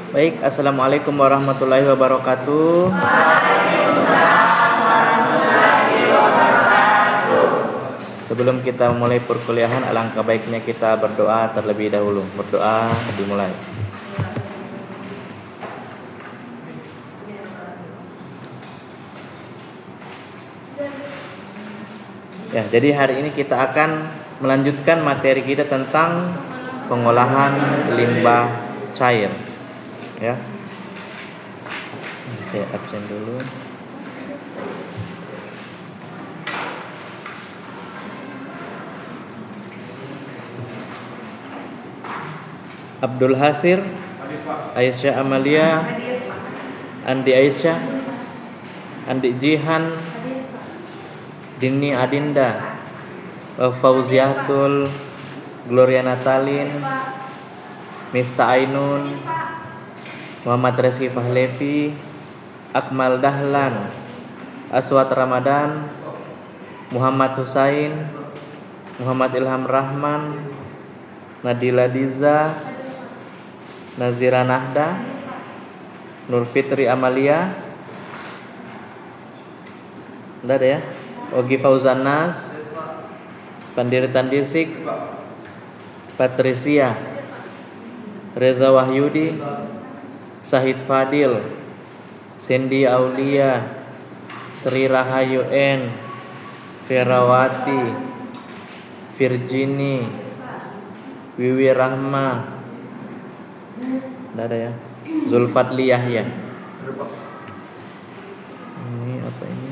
Baik, assalamualaikum warahmatullahi wabarakatuh. Sebelum kita memulai perkuliahan, alangkah baiknya kita berdoa terlebih dahulu. Berdoa dimulai. Ya, jadi hari ini kita akan melanjutkan materi kita tentang pengolahan limbah cair. Ya, saya absen dulu. Abdul Hasir, Aisyah Amalia, Andi Aisyah, Andi Jihan, Dini Adinda, Fauziatul, Gloria Natalin, Miftah Ainun, Muhammad Reski Fahlevi, Akmal Dahlan, Aswat Ramadan, Muhammad Husain, Muhammad Ilham Rahman, Nadila Diza, Nazira Nahda, Nur Fitri Amalia, udah ada ya, Ogi Fauzan Nas, Pandiritan Disik, Patricia, Reza Wahyudi, Sahid Fadil, Cindy Aulia, Sri Rahayu N, Ferawati, Virginie, Wiwi Rahma, udah ada ya, Zulfatli Yahya. Ini apa ini?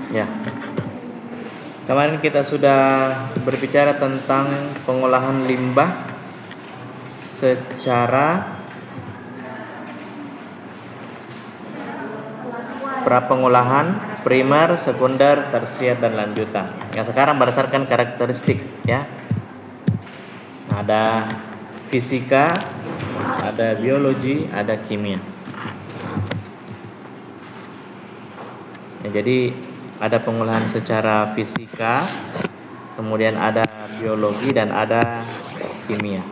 Ya. Kemarin kita sudah berbicara tentang pengolahan limbah secara pra-pengolahan, primer, sekunder, tersier, dan lanjutan. Yang sekarang berdasarkan karakteristik, ya. Ada fisika, ada biologi, ada kimia. Ya, jadi ada pengolahan secara fisika, kemudian ada biologi, dan ada kimia.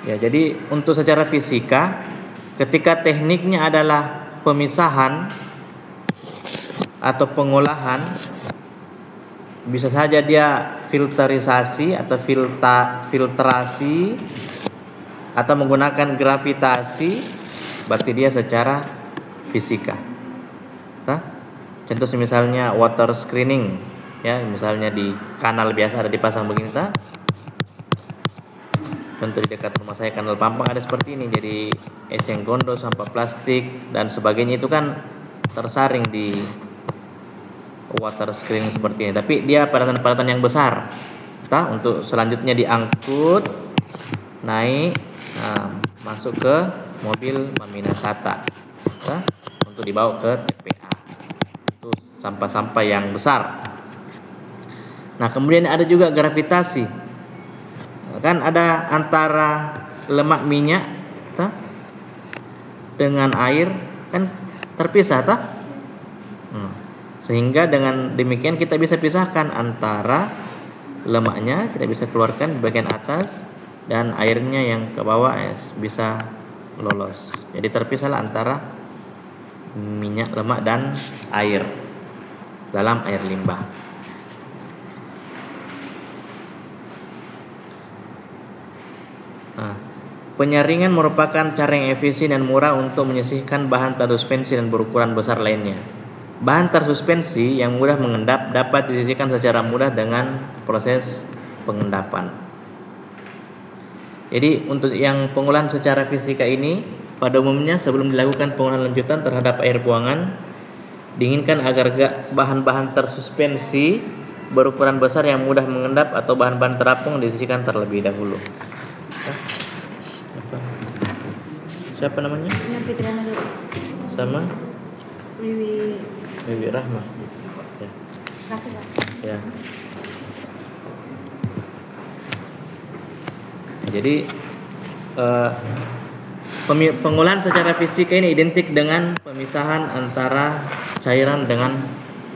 Ya, jadi untuk secara fisika, ketika tekniknya adalah pemisahan atau pengolahan, bisa saja dia filterisasi atau filtrasi atau menggunakan gravitasi, berarti dia secara fisika. Contoh misalnya water screening, ya, misalnya di kanal biasa ada dipasang begini, contoh di dekat rumah saya kanal Pampang ada seperti ini. Jadi eceng gondok, sampah plastik dan sebagainya itu kan tersaring di water screening seperti ini. Tapi dia peralatan-peralatan yang besar, untuk selanjutnya diangkut naik, masuk ke mobil Maminasata, untuk dibawa ke TPA. Itu sampah-sampah yang besar. Nah, kemudian ada juga gravitasi. Kan ada antara lemak minyak dengan air kan terpisah, sehingga dengan demikian kita bisa pisahkan antara lemaknya, kita bisa keluarkan bagian atas, dan airnya yang ke bawah bisa lolos. Jadi terpisahlah antara minyak, lemak, dan air dalam air limbah. Nah, penyaringan merupakan cara yang efisien dan murah untuk menyisihkan bahan tersuspensi dan berukuran besar lainnya. Bahan tersuspensi yang mudah mengendap dapat disisihkan secara mudah dengan proses pengendapan. Jadi untuk yang pengolahan secara fisika ini, pada umumnya sebelum dilakukan pengolahan lanjutan terhadap air buangan, diinginkan agar bahan-bahan tersuspensi berukuran besar yang mudah mengendap atau bahan-bahan terapung disisihkan terlebih dahulu. Siapa namanya? Fitriana Sama Wiwi Rahma. Ya. Kasih Pak. Ya. Jadi pengolahan secara fisika ini identik dengan pemisahan antara cairan dengan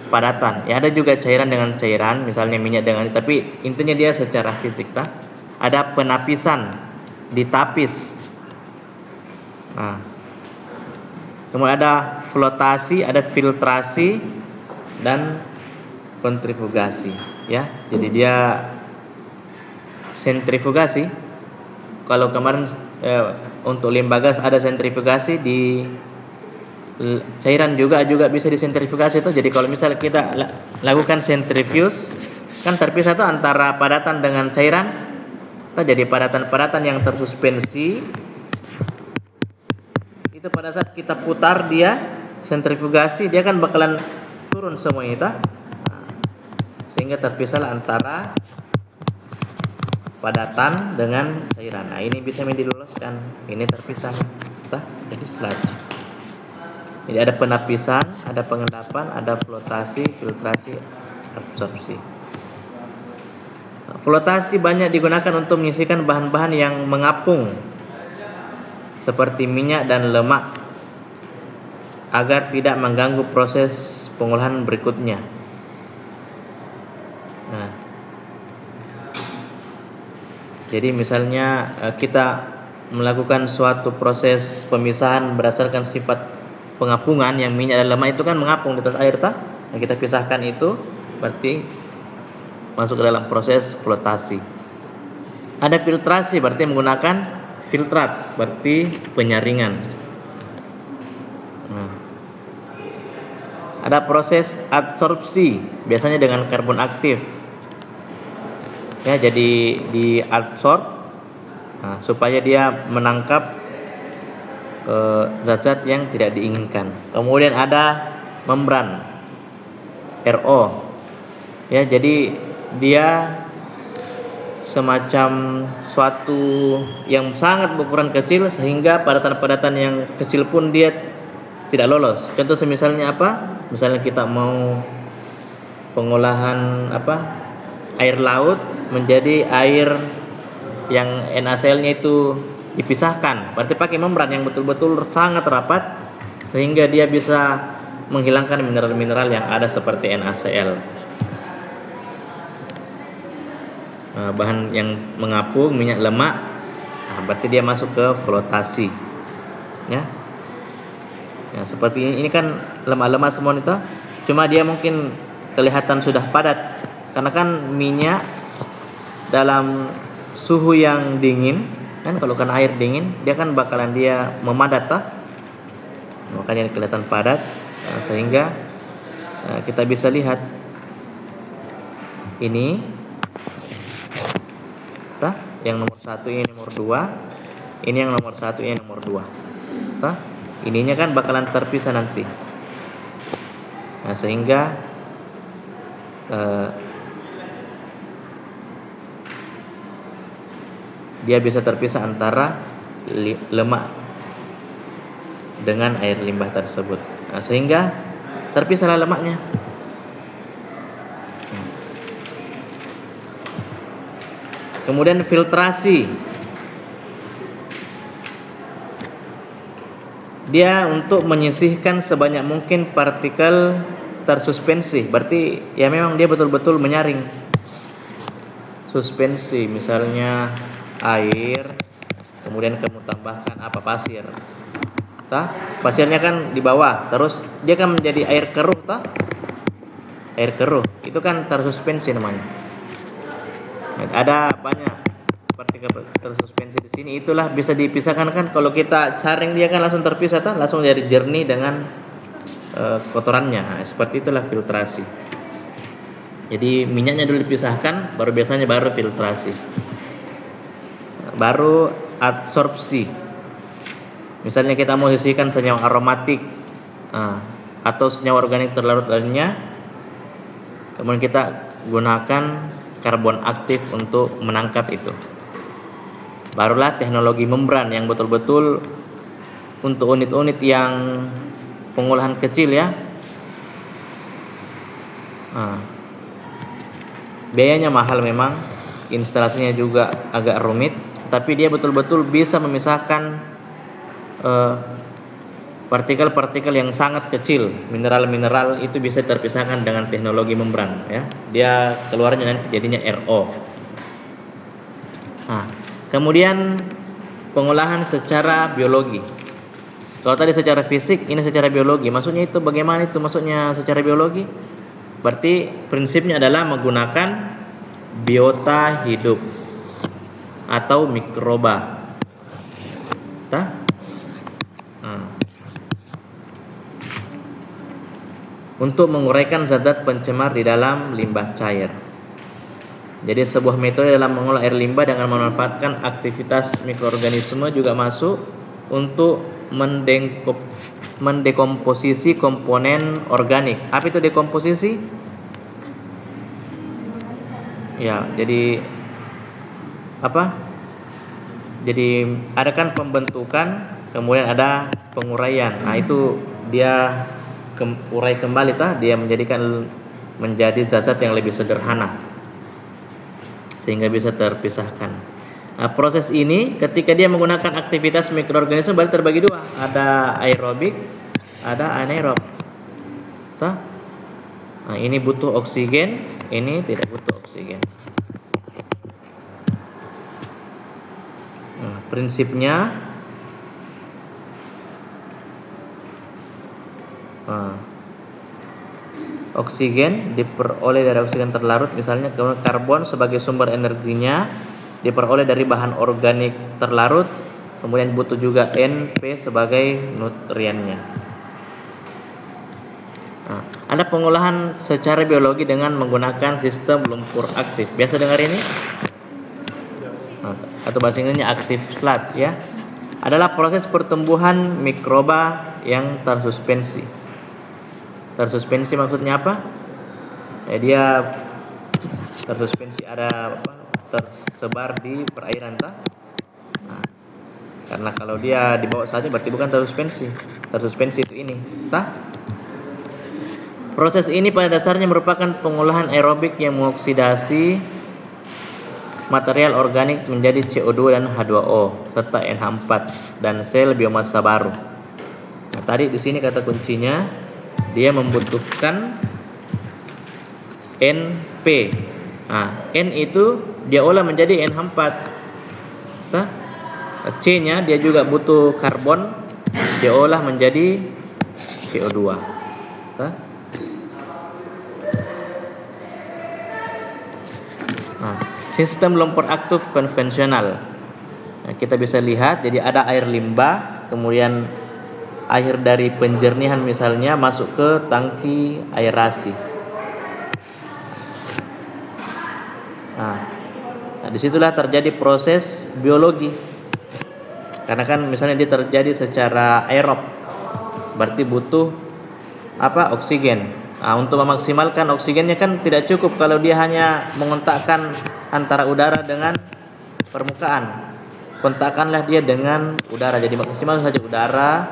padatan. Ya, ada juga cairan dengan cairan, misalnya minyak dengan, tapi intinya dia secara fisik, ada penapisan, ditapis. Nah, kemudian ada flotasi, ada filtrasi, dan kontrifugasi. Ya, jadi dia sentrifugasi. Kalau kemarin untuk limbah gas ada sentrifugasi, di cairan juga bisa disentrifugasi itu. Jadi kalau misalnya kita lakukan sentrifuge, kan terpisah tuh antara padatan dengan cairan. Jadi padatan-padatan yang tersuspensi itu pada saat kita putar dia sentrifugasi, dia kan bakalan turun semua itu. Sehingga terpisah antara padatan dengan cairan. Nah, ini bisa diloloskan. Ini terpisah, jadi sludge. Jadi ada penapisan, ada pengendapan, ada flotasi, filtrasi, absorpsi. Flotasi banyak digunakan untuk menyisihkan bahan-bahan yang mengapung seperti minyak dan lemak agar tidak mengganggu proses pengolahan berikutnya. Nah, jadi misalnya kita melakukan suatu proses pemisahan berdasarkan sifat pengapungan, yang minyak dan lemak itu kan mengapung di atas air, Nah, kita pisahkan itu berarti masuk ke dalam proses flotasi. Ada filtrasi, berarti menggunakan filtrat, berarti penyaringan. Nah, ada proses adsorpsi, biasanya dengan karbon aktif. Ya, jadi diadsorb, supaya dia menangkap zat-zat yang tidak diinginkan. Kemudian ada membran, RO. Ya, jadi dia semacam suatu yang sangat berukuran kecil sehingga padatan-padatan yang kecil pun dia tidak lolos. Contoh misalnya apa? Misalnya kita mau pengolahan air laut menjadi air yang NaCl-nya itu dipisahkan, berarti pakai membran yang betul-betul sangat rapat sehingga dia bisa menghilangkan mineral-mineral yang ada seperti NaCl. Bahan yang mengapung, minyak, lemak, berarti dia masuk ke flotasi. Ya, seperti ini kan lemak-lemak semua itu, cuma dia mungkin kelihatan sudah padat karena kan minyak dalam suhu yang dingin, kan kalau kena air dingin dia kan bakalan dia memadat, makanya kelihatan padat. Sehingga kita bisa lihat ini yang nomor 1, ini nomor 2, ini yang nomor 1, ini nomor 2. Ininya kan bakalan terpisah nanti. Nah, sehingga dia bisa terpisah antara lemak dengan air limbah tersebut. Nah, sehingga terpisahlah lemaknya. Kemudian filtrasi, dia untuk menyisihkan sebanyak mungkin partikel tersuspensi, berarti ya memang dia betul-betul menyaring suspensi. Misalnya air, kemudian kamu tambahkan apa, pasir. Tah? Pasirnya kan di bawah, terus dia kan menjadi air keruh, tah? Air keruh. Itu kan tersuspensi namanya. Ada banyak partikel tersuspensi di sini. Itulah bisa dipisahkan kan, kalau kita saring dia kan langsung terpisah, tah? Langsung jadi jernih dengan kotorannya. Nah, seperti itulah filtrasi. Jadi minyaknya dulu dipisahkan, baru filtrasi. Baru adsorpsi. Misalnya kita mau sisihkan senyawa aromatik atau senyawa organik terlarut lainnya, kemudian kita gunakan karbon aktif untuk menangkap itu. Barulah teknologi membran yang betul-betul untuk unit-unit yang pengolahan kecil ya. Biayanya mahal memang, instalasinya juga agak rumit, tapi dia betul-betul bisa memisahkan partikel-partikel yang sangat kecil, mineral-mineral itu bisa terpisahkan dengan teknologi membran ya. Dia keluarnya nanti jadinya RO. Kemudian pengolahan secara biologi. Kalau tadi secara fisik, ini secara biologi. Maksudnya itu bagaimana itu maksudnya secara biologi? Berarti prinsipnya adalah menggunakan biota hidup atau mikroba. Untuk menguraikan zat-zat pencemar di dalam limbah cair. Jadi sebuah metode dalam mengolah air limbah dengan memanfaatkan aktivitas mikroorganisme juga masuk untuk mendekomposisi komponen organik. Apa itu dekomposisi? Ya, jadi apa? Jadi ada kan pembentukan, kemudian ada penguraian. Nah, itu dia urai kembali dia menjadi zat-zat yang lebih sederhana sehingga bisa terpisahkan. Nah, proses ini ketika dia menggunakan aktivitas mikroorganisme berarti terbagi dua, ada aerobik, ada anaerob. Nah, ini butuh oksigen, ini tidak butuh oksigen. Nah, prinsipnya oksigen diperoleh dari oksigen terlarut, misalnya karbon sebagai sumber energinya diperoleh dari bahan organik terlarut, kemudian butuh juga NP sebagai nutriennya. Ada pengolahan secara biologi dengan menggunakan sistem lumpur aktif. Biasa dengar ini? Atau bahasa Inggrisnya active sludge ya. Adalah proses pertumbuhan mikroba yang tersuspensi. Tersuspensi maksudnya apa? Dia tersuspensi tersebar di perairan karena kalau dia dibawa saja berarti bukan tersuspensi. Tersuspensi itu ini Proses ini pada dasarnya merupakan pengolahan aerobik yang mengoksidasi material organik menjadi CO2 dan H2O serta NH4 dan sel biomasa baru. Nah, tadi di sini kata kuncinya dia membutuhkan NP. N itu dia olah menjadi NH4. C-nya dia juga butuh karbon, dia olah menjadi CO2. Sistem lumpur aktif konvensional. Kita bisa lihat, jadi ada air limbah, kemudian air dari penjernihan misalnya masuk ke tangki aerasi. Nah, disitulah terjadi proses biologi. Karena kan misalnya dia terjadi secara aerob, berarti butuh oksigen. Untuk memaksimalkan oksigennya kan tidak cukup kalau dia hanya mengontakkan antara udara dengan permukaan. Kontakkanlah dia dengan udara, jadi maksimal saja udara,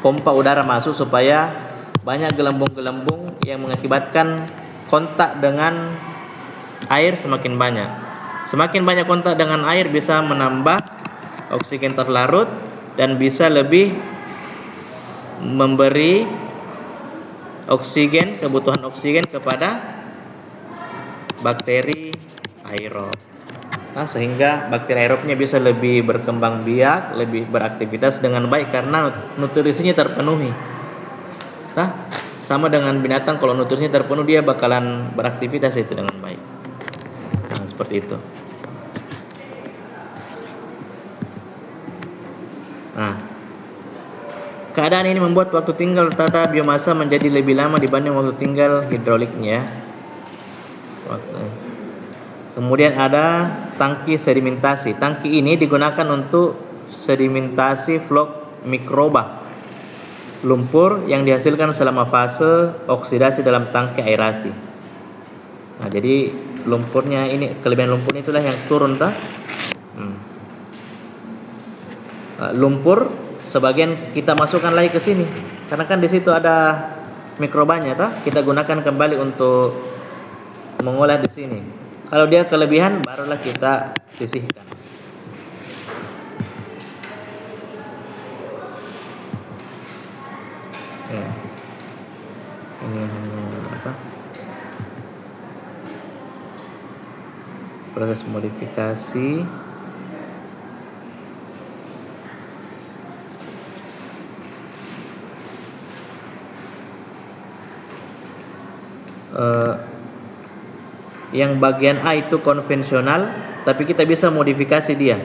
pompa udara masuk supaya banyak gelembung-gelembung yang mengakibatkan kontak dengan air semakin banyak. Semakin banyak kontak dengan air bisa menambah oksigen terlarut dan bisa lebih memberi kebutuhan oksigen kepada bakteri aerob. sehingga bakteri aerobnya bisa lebih berkembang biak, lebih beraktivitas dengan baik karena nutrisinya terpenuhi. Sama dengan binatang, kalau nutrisinya terpenuhi dia bakalan beraktivitas itu dengan baik. Seperti itu. Keadaan ini membuat waktu tinggal tata biomasa menjadi lebih lama dibanding waktu tinggal hidroliknya. Kemudian ada tangki sedimentasi. Tangki ini digunakan untuk sedimentasi vlog mikroba, lumpur yang dihasilkan selama fase oksidasi dalam tangki aerasi. Jadi lumpurnya ini, kelebihan lumpurnya itulah yang turun lumpur sebagian kita masukkan lagi ke sini karena kan di situ ada mikrobanya kita gunakan kembali untuk mengolah di sini. Kalau dia kelebihan barulah kita sisihkan. Ini hanya proses modifikasi. Yang bagian A itu konvensional, tapi kita bisa modifikasi dia.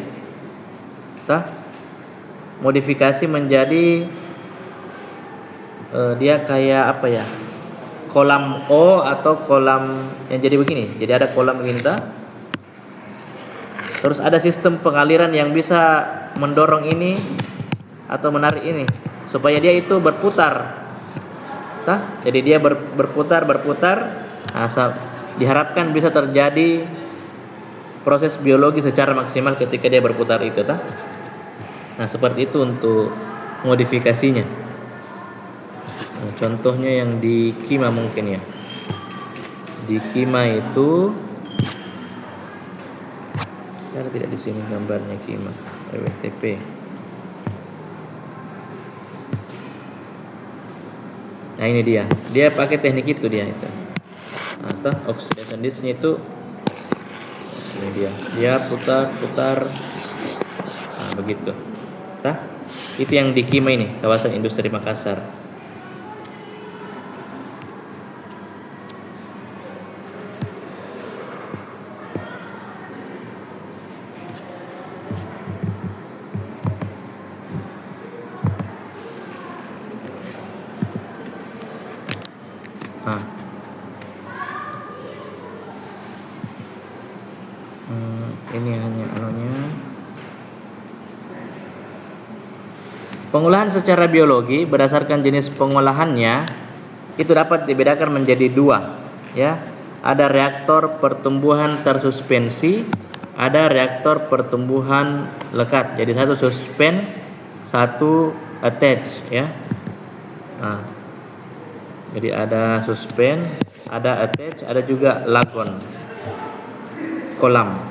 Modifikasi menjadi dia kayak apa ya? Kolam O atau kolam yang jadi begini. Jadi ada kolam begini Terus ada sistem pengaliran yang bisa mendorong ini atau menarik ini supaya dia itu berputar. Jadi dia berputar. Diharapkan bisa terjadi proses biologi secara maksimal ketika dia berputar itu seperti itu untuk modifikasinya. Contohnya yang di Kima mungkin ya. Di Kima itu tidak di sini gambarnya Kima WWTP. Ini dia pakai teknik itu itu. Oxidation disk-nya itu ini dia putar begitu. Itu yang di Kima ini, kawasan industri Makassar. Ini hanya pengolahan secara biologi berdasarkan jenis pengolahannya itu dapat dibedakan menjadi dua ya. Ada reaktor pertumbuhan tersuspensi, ada reaktor pertumbuhan lekat. Jadi satu suspend, satu attach ya. Jadi ada suspend, ada attach, ada juga lagon, kolam.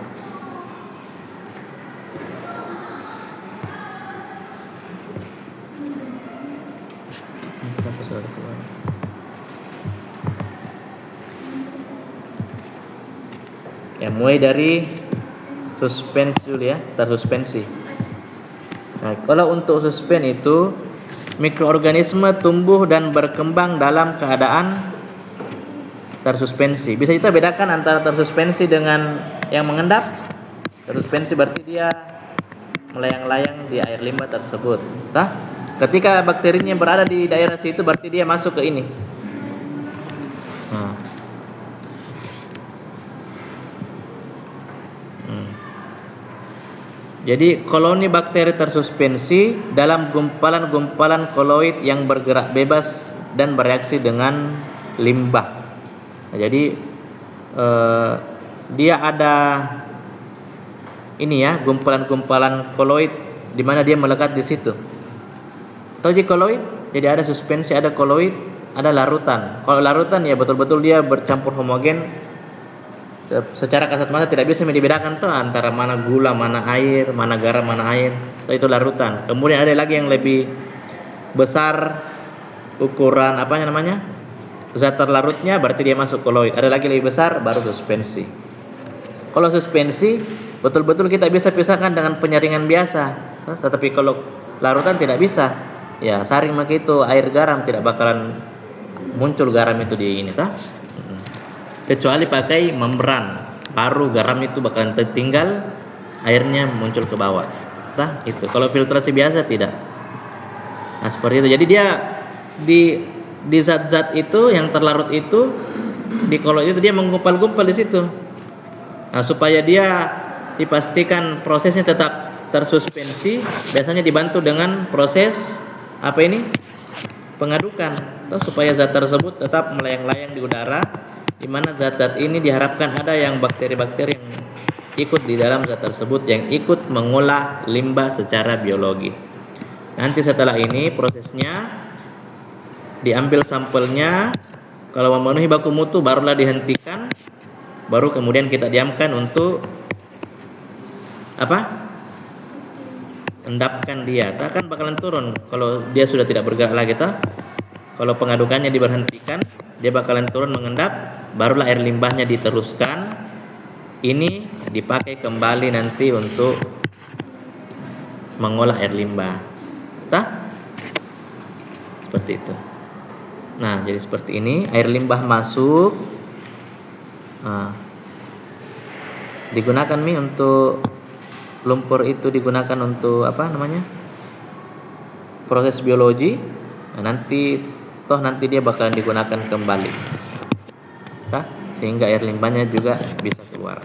Mulai dari suspensi dulu ya, tersuspensi. Kalau untuk suspend itu mikroorganisme tumbuh dan berkembang dalam keadaan tersuspensi. Bisa kita bedakan antara tersuspensi dengan yang mengendap. Tersuspensi berarti dia melayang-layang di air limbah tersebut. Ketika bakterinya berada di daerah situ berarti dia masuk ke ini. Jadi koloni bakteri tersuspensi dalam gumpalan-gumpalan koloid yang bergerak bebas dan bereaksi dengan limbah. Jadi dia ada ini ya, gumpalan-gumpalan koloid di mana dia melekat di situ. Tahu jadi koloid? Jadi ada suspensi, ada koloid, ada larutan. Kalau larutan ya betul-betul dia bercampur homogen. Secara kasat mata tidak bisa dibedakan antara mana gula, mana air, mana garam, mana air. Itu larutan. Kemudian ada lagi yang lebih besar ukuran zat terlarutnya berarti dia masuk koloid. Ada lagi lebih besar baru suspensi. Kalau suspensi betul-betul kita bisa pisahkan dengan penyaringan biasa. Tetapi kalau larutan tidak bisa. Ya, saring maka itu air garam tidak bakalan muncul garam itu di ini tah. Kecuali pakai membran, baru garam itu bakalan tertinggal, airnya muncul ke bawah. Tah, itu. Kalau filtrasi biasa tidak. Nah, seperti itu. Jadi dia di zat-zat itu yang terlarut itu di kolot itu dia menggumpal-gumpal di situ. Nah, supaya dia dipastikan prosesnya tetap tersuspensi, biasanya dibantu dengan proses apa ini? Pengadukan, atau supaya zat tersebut tetap melayang-layang di udara, di mana zat-zat ini diharapkan ada yang bakteri-bakteri yang ikut di dalam zat tersebut yang ikut mengolah limbah secara biologi. Nanti setelah ini prosesnya diambil sampelnya, kalau memenuhi baku mutu barulah dihentikan, baru kemudian kita diamkan untuk apa? Endapkan dia. Tak akan bakalan turun kalau dia sudah tidak bergerak lagi toh. Kalau pengadukannya diberhentikan, dia bakalan turun mengendap, barulah air limbahnya diteruskan. Ini dipakai kembali nanti untuk mengolah air limbah. Tah? Seperti itu. Nah, jadi seperti ini, air limbah masuk. Nah, digunakan untuk lumpur itu digunakan untuk apa namanya? Proses biologi. Nah, nanti dia bakalan digunakan kembali. Nah, sehingga air limbahnya juga bisa keluar.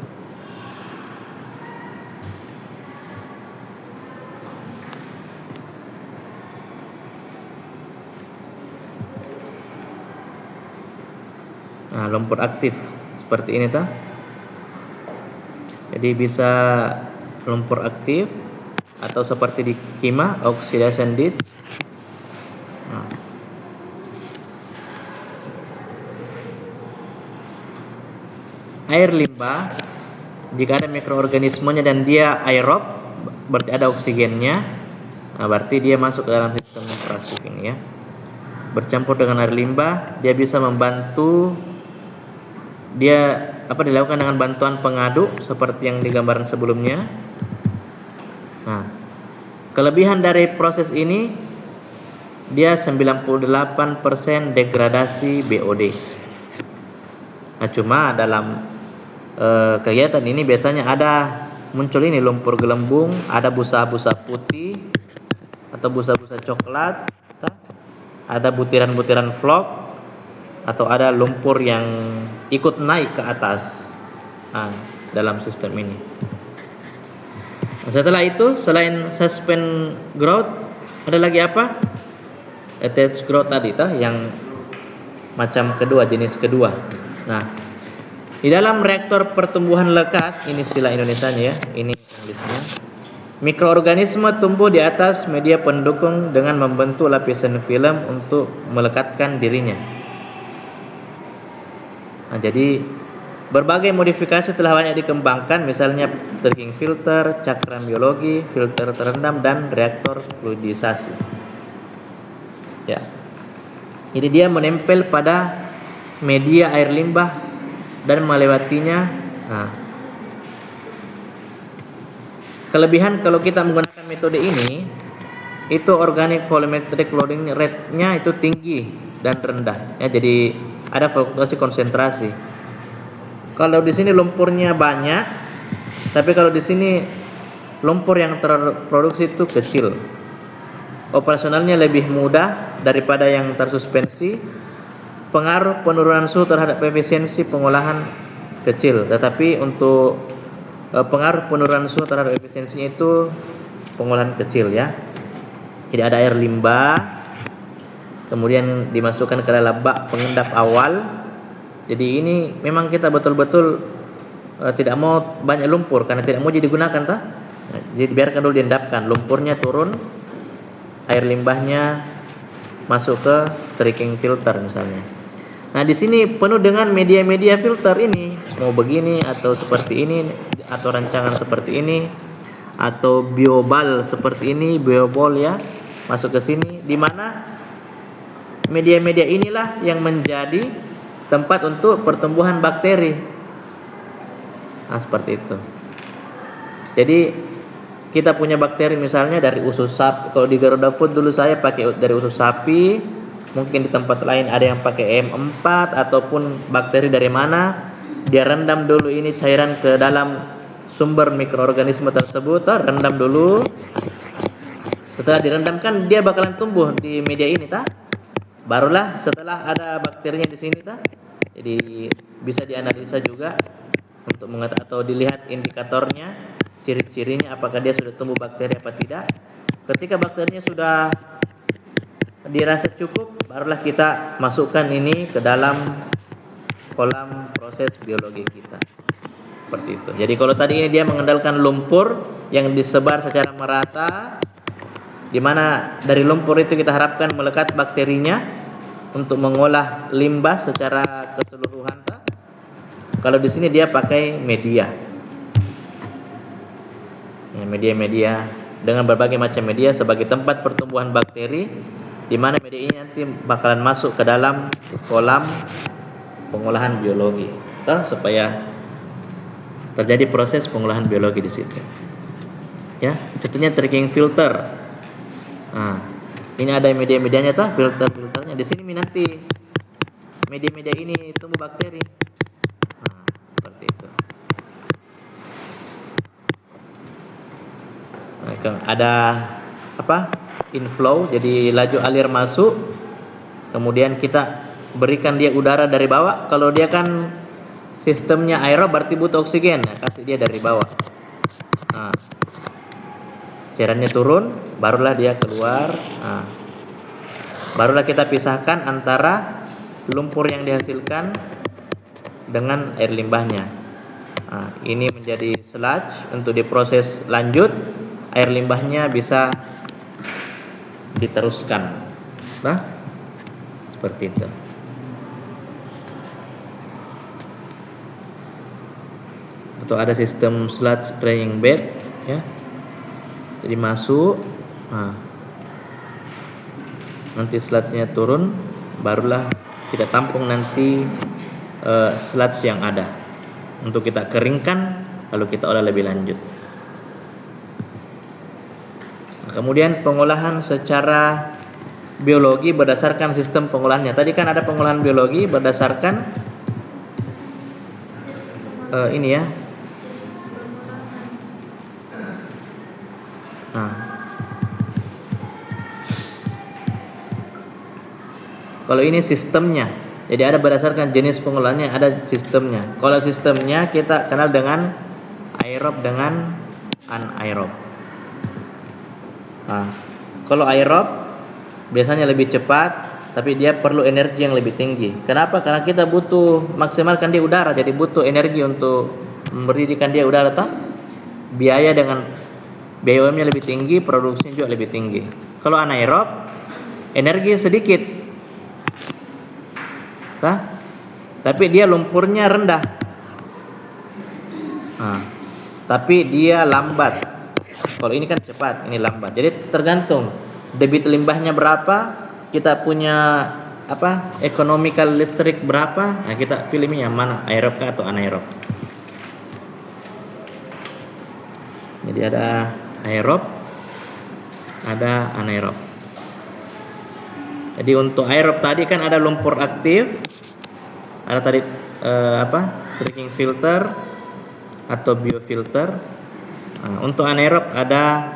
Nah, lumpur aktif seperti ini toh. Jadi bisa lumpur aktif atau seperti di kimia oxidation ditch. Nah. Air limbah jika ada mikroorganismenya dan dia aerob, berarti ada oksigennya. Nah, berarti dia masuk ke dalam sistem reaktif ini ya. Bercampur dengan air limbah, dia bisa membantu dilakukan dengan bantuan pengaduk seperti yang digambarkan sebelumnya. Nah, kelebihan dari proses ini dia 98% degradasi BOD. Nah, cuma dalam kegiatan ini biasanya ada muncul ini lumpur gelembung, ada busa-busa putih atau busa-busa coklat, ada butiran-butiran vlog, atau ada lumpur yang ikut naik ke atas dalam sistem ini. Nah, setelah itu selain suspend growth ada lagi apa? Attached growth tadi yang macam kedua, jenis kedua. Nah, di dalam reaktor pertumbuhan lekat, ini istilah Indonesianya ya, ini Inggrisnya. Mikroorganisme tumbuh di atas media pendukung dengan membentuk lapisan film untuk melekatkan dirinya. Nah, jadi berbagai modifikasi telah banyak dikembangkan, misalnya tricking filter, cakram biologi, filter terendam, dan reaktor fluidisasi. Ya. Jadi dia menempel pada media air limbah dan melewatinya. Nah, kelebihan kalau kita menggunakan metode ini, itu organic volumetric loading rate-nya itu tinggi dan rendah. Ya, jadi ada fluktuasi konsentrasi. Kalau di sini lumpurnya banyak, tapi kalau di sini lumpur yang terproduksi itu kecil. Operasionalnya lebih mudah daripada yang tersuspensi. Pengaruh penurunan suhu terhadap efisiensi pengolahan kecil, tetapi untuk pengaruh penurunan suhu terhadap efisiensinya itu pengolahan kecil ya. Jadi ada air limbah, kemudian dimasukkan ke dalam bak pengendap awal. Jadi ini memang kita betul-betul tidak mau banyak lumpur karena tidak mau digunakan toh. Nah, jadi biarkan dulu diendapkan, lumpurnya turun, air limbahnya masuk ke tricking filter misalnya. Nah, di sini penuh dengan media-media filter ini, mau begini atau seperti ini, atau rancangan seperti ini, atau biobal seperti ini, biobol ya, masuk ke sini, di mana media-media inilah yang menjadi tempat untuk pertumbuhan bakteri. Nah, seperti itu. Jadi kita punya bakteri misalnya dari usus sapi. Kalau di Garuda Food dulu saya pakai dari usus sapi. Mungkin di tempat lain ada yang pakai M4 ataupun bakteri dari mana. Dia rendam dulu ini cairan ke dalam sumber mikroorganisme tersebut, rendam dulu. Setelah direndam kan dia bakalan tumbuh di media ini, barulah setelah ada bakterinya di sini, jadi bisa dianalisa juga untuk mengetahui atau dilihat indikatornya, ciri-cirinya apakah dia sudah tumbuh bakteri apa tidak. Ketika bakterinya sudah dirasa cukup, barulah kita masukkan ini ke dalam kolam proses biologi kita. Seperti itu. Jadi kalau tadi ini dia mengandalkan lumpur yang disebar secara merata, di mana dari lumpur itu kita harapkan melekat bakterinya untuk mengolah limbah secara keseluruhan. Kalau di sini dia pakai media, media-media dengan berbagai macam media sebagai tempat pertumbuhan bakteri, di mana media ini nanti bakalan masuk ke dalam kolam pengolahan biologi, supaya terjadi proses pengolahan biologi di situ. Ya, contohnya tracking filter. Nah, ini ada media-medianya, filter-filternya. Di sini nanti media-media ini tumbuh bakteri. Nah, seperti itu. Nah, ada inflow, jadi laju alir masuk, kemudian kita berikan dia udara dari bawah. Kalau dia kan sistemnya aerob berarti butuh oksigen, kasih dia dari bawah. Nah, cairannya turun, barulah dia keluar. Nah, barulah kita pisahkan antara lumpur yang dihasilkan dengan air limbahnya. Nah, ini menjadi sludge untuk diproses lanjut. Air limbahnya bisa diteruskan. Nah, seperti itu. Atau ada sistem sludge spraying bed, ya. Jadi masuk, nanti sludge-nya turun, barulah kita tampung nanti sludge yang ada untuk kita keringkan, lalu kita olah lebih lanjut. Nah, kemudian pengolahan secara biologi berdasarkan sistem pengolahannya. Tadi kan ada pengolahan biologi berdasarkan ini ya. Nah, kalau ini sistemnya, jadi ada berdasarkan jenis pengolahannya, ada sistemnya. Kalau sistemnya kita kenal dengan aerob dengan anaerob. Nah, kalau aerob biasanya lebih cepat, tapi dia perlu energi yang lebih tinggi. Kenapa? Karena kita butuh maksimalkan dia udara, jadi butuh energi untuk memberikan dia udara, biaya BOM-nya lebih tinggi, produksinya juga lebih tinggi. Kalau anaerob, energi sedikit, tapi dia lumpurnya rendah. Nah, tapi dia lambat. Kalau ini kan cepat, ini lambat. Jadi tergantung debit limbahnya berapa, kita punya economical listrik berapa. Nah, kita pilih yang mana, aerob atau anaerob. Jadi ada aerob, ada anaerob. Jadi untuk aerob tadi kan ada lumpur aktif, ada tadi tracking filter atau biofilter. Nah, untuk anaerob ada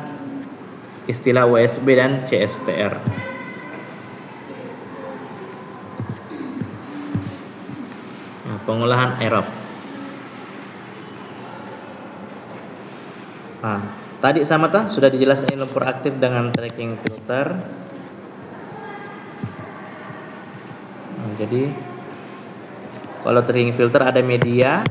istilah WSB dan CSTR. Nah, pengolahan aerob. Nah, tadi sama sudah dijelaskan ini lumpur aktif dengan tracking filter. Nah, jadi kalau tracking filter ada media,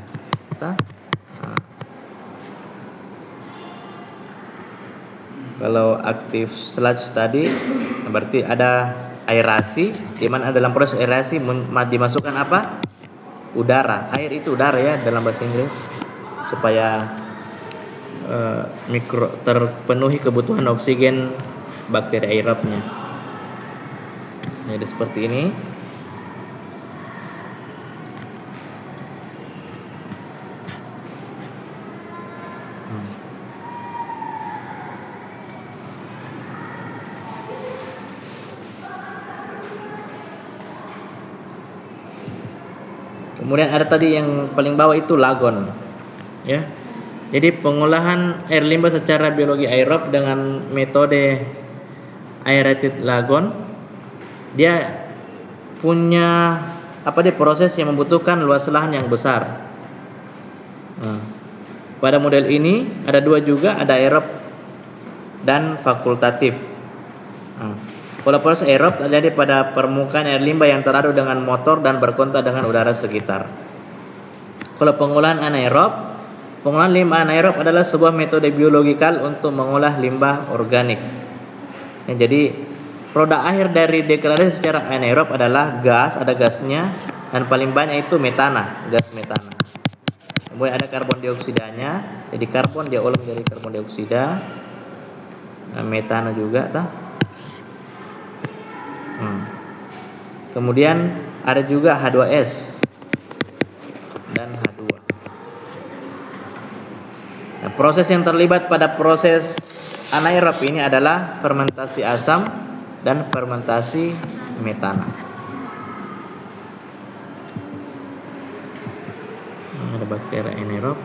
kalau aktif sludge tadi berarti ada aerasi, di mana dalam proses aerasi dimasukkan udara. Air itu udara ya dalam bahasa Inggris, supaya terpenuhi kebutuhan oksigen bakteri aerobnya. Jadi seperti ini. Kemudian ada tadi yang paling bawah itu lagon, ya. Jadi pengolahan air limbah secara biologi aerob dengan metode aerated lagon, dia punya proses yang membutuhkan luas lahan yang besar. Nah, pada model ini ada dua juga, ada aerob dan fakultatif. Nah, kalau proses aerob terjadi pada permukaan air limbah yang teradu dengan motor dan berkontak dengan udara sekitar. Kalau pengolahan limbah anaerob adalah sebuah metode biologikal untuk mengolah limbah organik. Jadi produk akhir dari degradasi secara anaerob adalah gas, ada gasnya, dan paling banyak itu metana, gas metana. Kemudian ada karbon dioksidanya, jadi karbon dia olah dari karbon dioksida, metana juga, Kemudian ada juga H2S dan H2. Nah, proses yang terlibat pada proses anaerob ini adalah fermentasi asam dan fermentasi metana. Ada bakteri anaerob.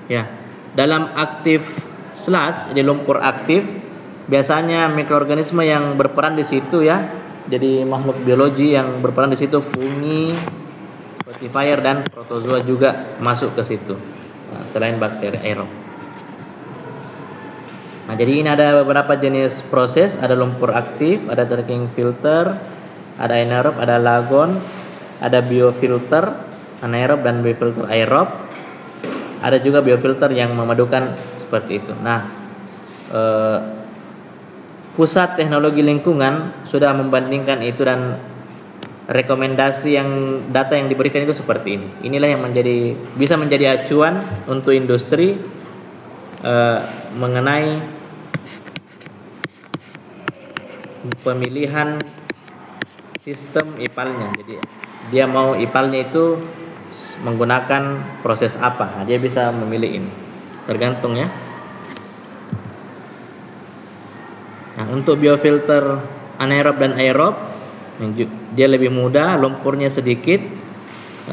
Ya, dalam aktif sludge, di lumpur aktif, biasanya mikroorganisme yang berperan di situ, ya. Jadi makhluk biologi yang berperan di situ, fungi, fructifier dan protozoa juga masuk ke situ. Nah, selain bakteri aerob. Nah, jadi ini ada beberapa jenis proses, ada lumpur aktif, ada tracking filter, ada anaerob, ada lagon, ada biofilter anaerob dan biofilter aerob. Ada juga biofilter yang memadukan seperti itu. Nah, Pusat Teknologi Lingkungan sudah membandingkan itu dan rekomendasi data yang diberikan itu seperti ini. Inilah yang bisa menjadi acuan untuk industri mengenai pemilihan sistem IPAL-nya. Jadi dia mau IPAL-nya itu menggunakan proses apa, dia bisa memilih ini, tergantung, ya. Nah, untuk biofilter anaerob dan aerob, dia lebih mudah, lumpurnya sedikit,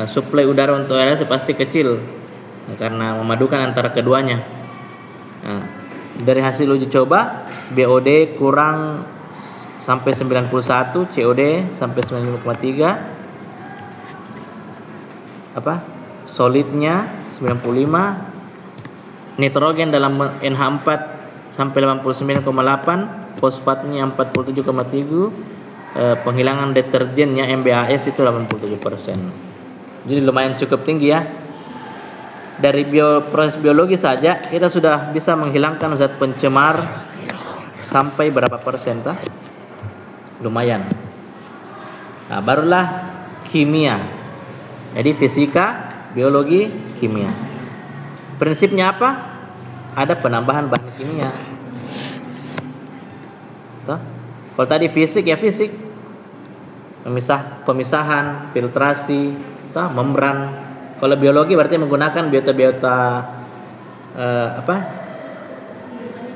suplai udara untuk air pasti kecil, karena memadukan antara keduanya. Nah, dari hasil uji coba, BOD kurang sampai 91, COD sampai 95,3, solidnya 95, nitrogen dalam NH4 sampai 89,8, fosfatnya 47,3, penghilangan deterjennya MBAS itu 87%. Jadi lumayan cukup tinggi, ya. Dari proses biologi saja kita sudah bisa menghilangkan zat pencemar sampai berapa persen, lumayan. Nah, barulah kimia. Jadi fisika, biologi, kimia. Prinsipnya apa? Ada penambahan bahan kimia. Kalau tadi fisik, ya fisik, pemisahan, filtrasi, membran. Kalau biologi berarti menggunakan biota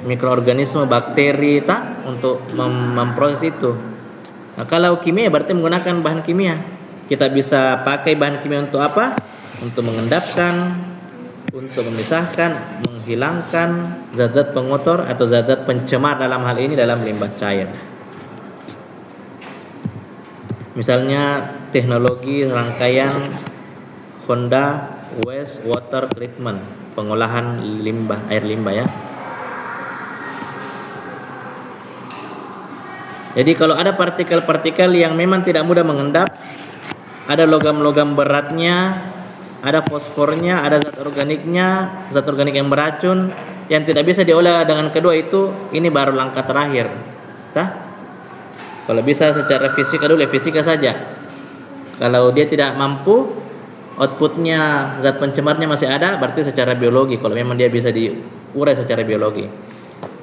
mikroorganisme, bakteri, untuk memproses itu. Nah, kalau kimia berarti menggunakan bahan kimia. Kita bisa pakai bahan kimia untuk apa? Untuk mengendapkan, untuk memisahkan, menghilangkan zat-zat pengotor atau zat-zat pencemar, dalam hal ini dalam limbah cair. Misalnya teknologi rangkaian Honda Waste Water Treatment, pengolahan air limbah, ya. Jadi kalau ada partikel-partikel yang memang tidak mudah mengendap, ada logam-logam beratnya, ada fosfornya, ada zat organik yang beracun, yang tidak bisa diolah dengan kedua itu, ini baru langkah terakhir. Kalau bisa secara fisika dulu, ya fisika saja. Kalau dia tidak mampu, outputnya zat pencemarnya masih ada, berarti secara biologi, kalau memang dia bisa diurai secara biologi.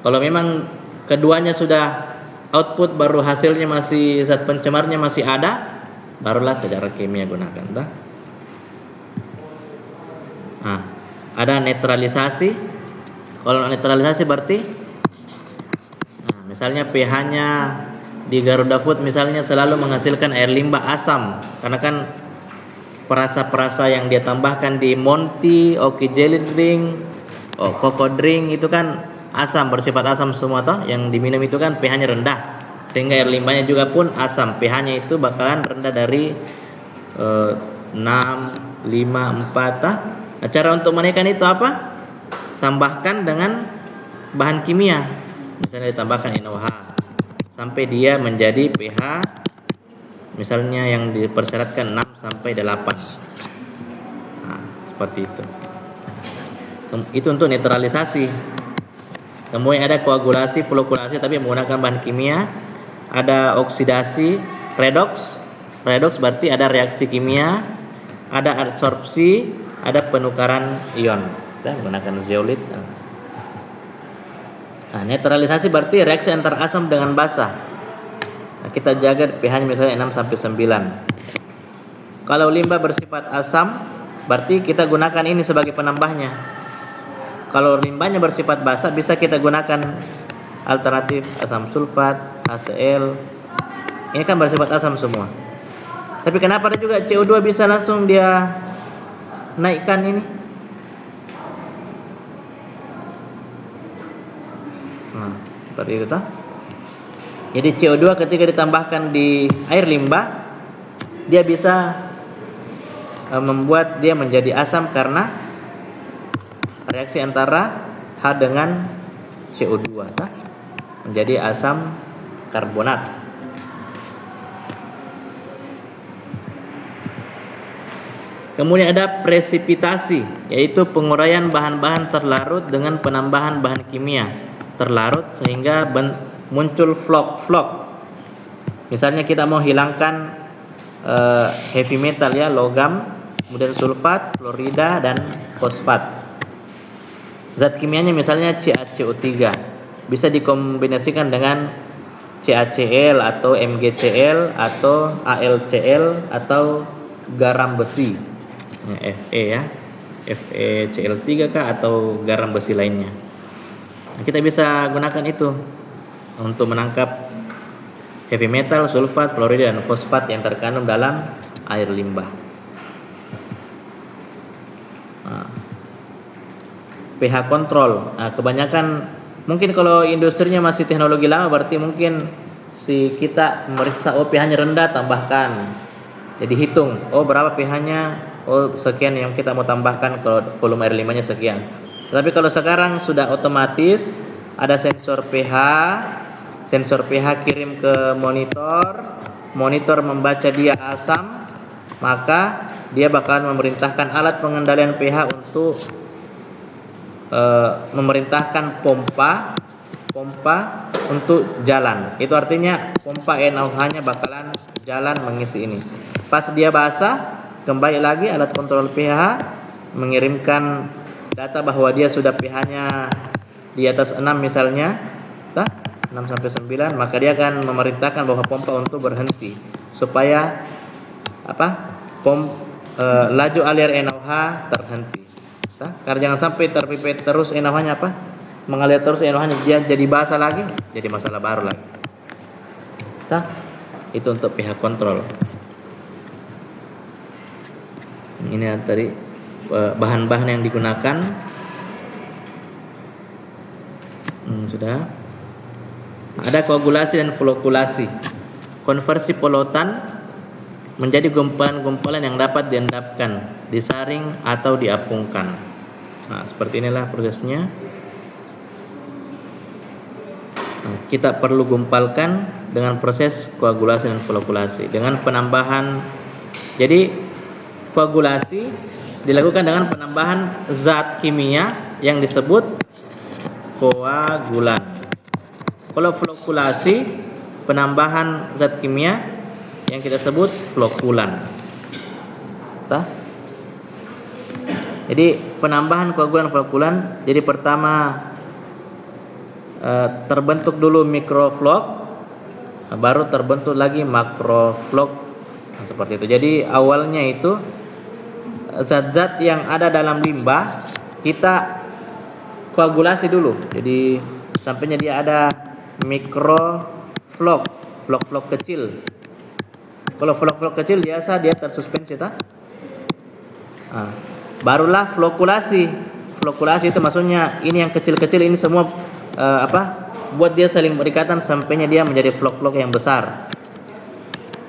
Kalau memang keduanya sudah output, baru hasilnya masih zat pencemarnya masih ada, barulah secara kimia gunakan. Nah, ada netralisasi Kalau netralisasi berarti misalnya pH-nya di Garuda Food misalnya selalu menghasilkan air limbah asam, karena kan perasa-perasa yang dia tambahkan di Monty, Oki Jelly Drink, Coco Drink itu kan asam, bersifat asam semua toh, yang diminum itu kan pH-nya rendah, sehingga air limbahnya juga pun asam, pH-nya itu bakalan rendah dari 6, 5, 4 toh. Nah, cara untuk menaikkan itu apa? Tambahkan dengan bahan kimia, misalnya ditambahkan NaOH sampai dia menjadi pH misalnya yang dipersyaratkan 6 sampai 8. Nah, seperti itu. Itu untuk netralisasi. Kemudian ada koagulasi, flokulasi tapi menggunakan bahan kimia. Ada oksidasi, redox. Redox berarti ada reaksi kimia, ada adsorpsi, ada penukaran ion. Kita menggunakan zeolit. Nah, netralisasi berarti reaksi antara asam dengan basa. Nah, kita jaga pH-nya misalnya 6 sampai 9. Kalau limbah bersifat asam, berarti kita gunakan ini sebagai penambahnya. Kalau limbahnya bersifat basa, bisa kita gunakan alternatif asam sulfat, HCl. Ini kan bersifat asam semua. Tapi kenapa ada juga CO2 bisa langsung dia naikkan ini? Nah, seperti itu toh. Jadi CO2 ketika ditambahkan di air limbah, dia bisa membuat dia menjadi asam karena reaksi antara H dengan CO2 toh, menjadi asam karbonat. Kemudian ada presipitasi, yaitu penguraian bahan-bahan terlarut dengan penambahan bahan kimia terlarut sehingga muncul vlog. Misalnya kita mau hilangkan heavy metal ya, logam, kemudian sulfat, fluorida dan fosfat. Zat kimianya misalnya CaCO3, bisa dikombinasikan dengan CaCl atau MgCl atau AlCl atau garam besi, Fe ya, FeCl3 kah atau garam besi lainnya. Nah, kita bisa gunakan itu untuk menangkap heavy metal, sulfat, fluorida dan fosfat yang terkandung dalam air limbah. Nah, pH kontrol. Nah, kebanyakan mungkin kalau industrinya masih teknologi lama, berarti mungkin si kita memeriksa pH-nya rendah, tambahkan. Jadi hitung, berapa pH-nya, sekian yang kita mau tambahkan, kalau volume air limbahnya sekian. Tapi kalau sekarang sudah otomatis ada sensor pH kirim ke monitor membaca dia asam, maka dia bakalan memerintahkan alat pengendalian pH untuk memerintahkan pompa untuk jalan. Itu artinya pompa NaOH-nya bakalan jalan mengisi ini. Pas dia basah, kembali lagi alat kontrol pH mengirimkan data bahwa dia sudah pH-nya di atas 6 misalnya, 6 sampai 9, maka dia akan memerintahkan bahwa pompa untuk berhenti supaya laju alir NaOH terhenti. Karena jangan sampai terpipet terus NaOH-nya mengalir terus NaOH-nya, dia jadi basah lagi, jadi masalah baru lagi. Itu untuk pH kontrol. Ini tadi bahan-bahan yang digunakan. Sudah. Ada koagulasi dan flokulasi. Konversi polutan menjadi gumpalan-gumpalan yang dapat diendapkan, disaring atau diapungkan. Nah, seperti inilah prosesnya. Nah, kita perlu gumpalkan dengan proses koagulasi dan flokulasi dengan penambahan. Jadi koagulasi dilakukan dengan penambahan zat kimia yang disebut koagulan. Kalau flokulasi, penambahan zat kimia yang kita sebut flokulan. Jadi penambahan koagulan flokulan. Jadi pertama terbentuk dulu mikroflok, baru terbentuk lagi makroflok. Nah, seperti itu. Jadi awalnya itu zat-zat yang ada dalam limbah kita koagulasi dulu. Jadi sampainya dia ada mikroflok, flok-flok kecil. Kalau flok-flok kecil biasa dia tersuspensi tak? Nah, barulah flokulasi. Flokulasi itu maksudnya ini yang kecil-kecil ini semua buat dia saling berikatan sampainya dia menjadi flok-flok yang besar.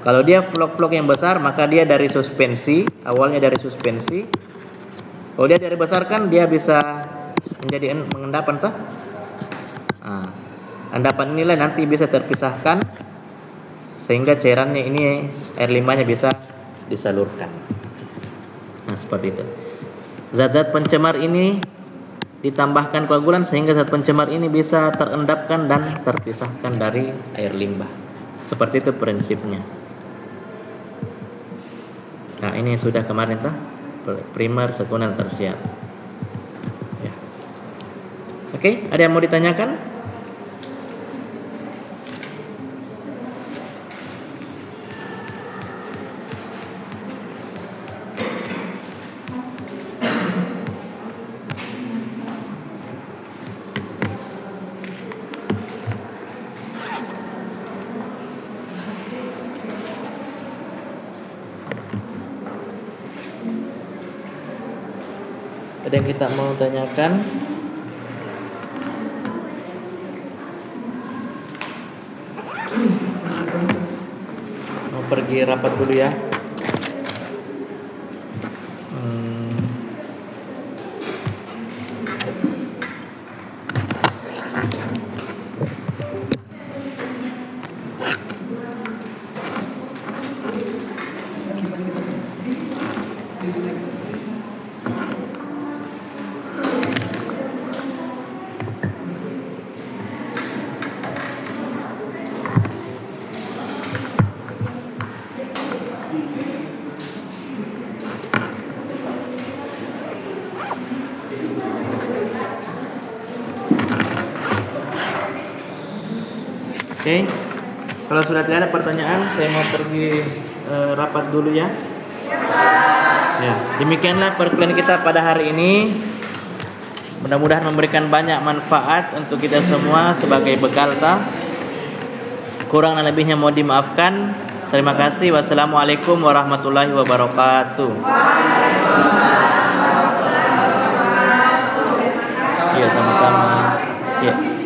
Kalau dia flok-flok yang besar maka dia dari suspensi, awalnya dari suspensi. Kalau dia dari besar kan dia bisa menjadi mengendapan tak? Nah, endapan inilah nanti bisa terpisahkan sehingga cairannya ini air limbahnya bisa disalurkan. Nah, seperti itu. Zat-zat pencemar ini ditambahkan koagulan sehingga zat pencemar ini bisa terendapkan dan terpisahkan dari air limbah. Seperti itu prinsipnya. Nah, ini sudah kemarin tah, primer, sekunder, tersier. Ya. Oke, ada yang mau ditanyakan? Ada yang kita mau tanyakan? Mau pergi rapat dulu ya. Oke, kalau sudah tidak ada pertanyaan, saya mau pergi rapat dulu ya. Ya, demikianlah perkuliahan kita pada hari ini. Mudah-mudahan memberikan banyak manfaat untuk kita semua sebagai bekal ta. Kurang dan lebihnya mohon dimaafkan. Terima kasih. Wassalamualaikum warahmatullahi wabarakatuh. Iya, sama-sama. Ya.